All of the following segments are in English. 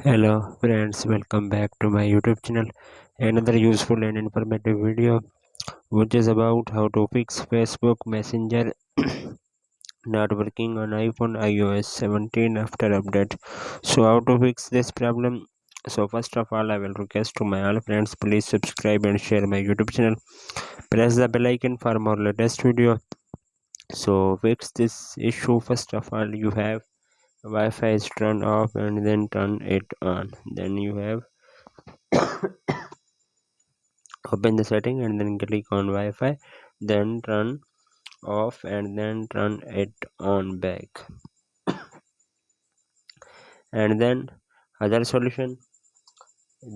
Hello friends, welcome back to my YouTube channel. Another useful and informative video which is about how to fix Facebook Messenger not working on iPhone iOS 17 after update. So how to fix this problem? So first of all, I will request to my all friends, please subscribe and share my YouTube channel. Press the bell icon for more latest video. So fix this issue. First of all, you have Wi-Fi is turned off and then turn it on. Then you have open the setting and then click on Wi-Fi, then turn off and then turn it on back. And then other solution,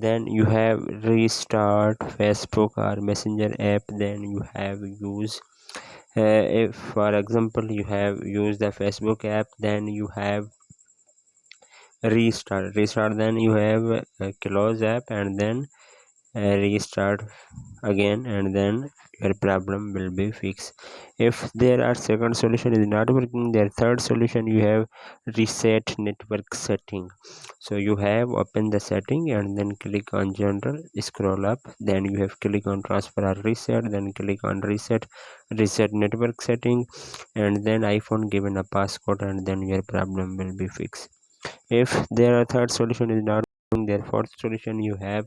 then you have restart Facebook or Messenger app. Then you have use if for example you have used the Facebook app, then you have restart, then you have close app and then restart again, and then your problem will be fixed. If there are second solution is not working, their third solution, you have reset network setting. So you have open the setting and then click on general, scroll up, then you have click on transfer or reset, then click on reset network setting, and then iPhone given a passcode, and then your problem will be fixed. If their third solution is not working, their fourth solution, you have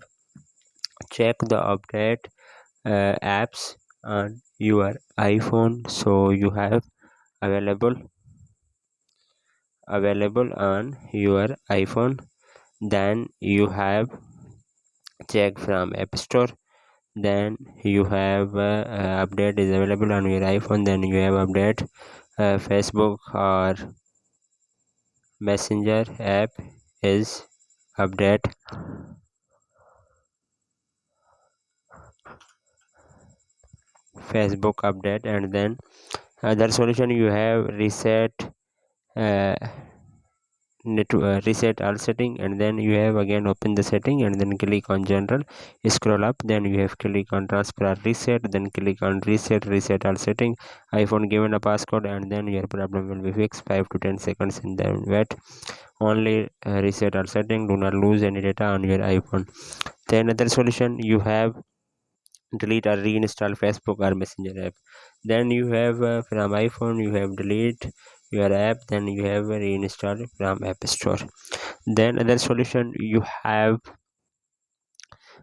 check the update apps on your iPhone. So you have available on your iPhone, then you have check from App Store, then you have update is available on your iPhone, then you have update Facebook or Messenger app is update Facebook update, and then other solution, you have reset reset all setting, and then you have again open the setting and then click on general, scroll up, then you have click on transfer or reset, then click on reset all setting, iPhone given a passcode, and then your problem will be fixed. 5 to 10 seconds, and then wait. Only reset all setting, do not lose any data on your iPhone. Then another solution, you have delete or reinstall Facebook or Messenger app. Then you have from iPhone, you have delete your app, then you have reinstall from App Store. Then other solution, you have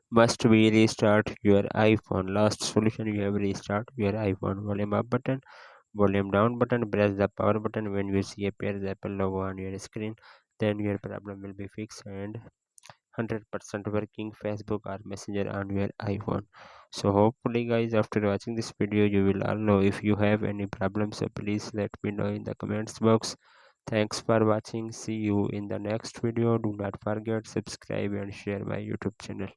must be restart your iPhone. Last solution, you have restart your iPhone. Volume up button, volume down button, press the power button when you see appear the Apple logo on your screen, then your problem will be fixed and 100% working Facebook or Messenger on your iPhone. So hopefully guys, after watching this video, you will all know. If you have any problems, so please let me know in the comments box. Thanks for watching. See you in the next video. Do not forget subscribe and share my YouTube channel.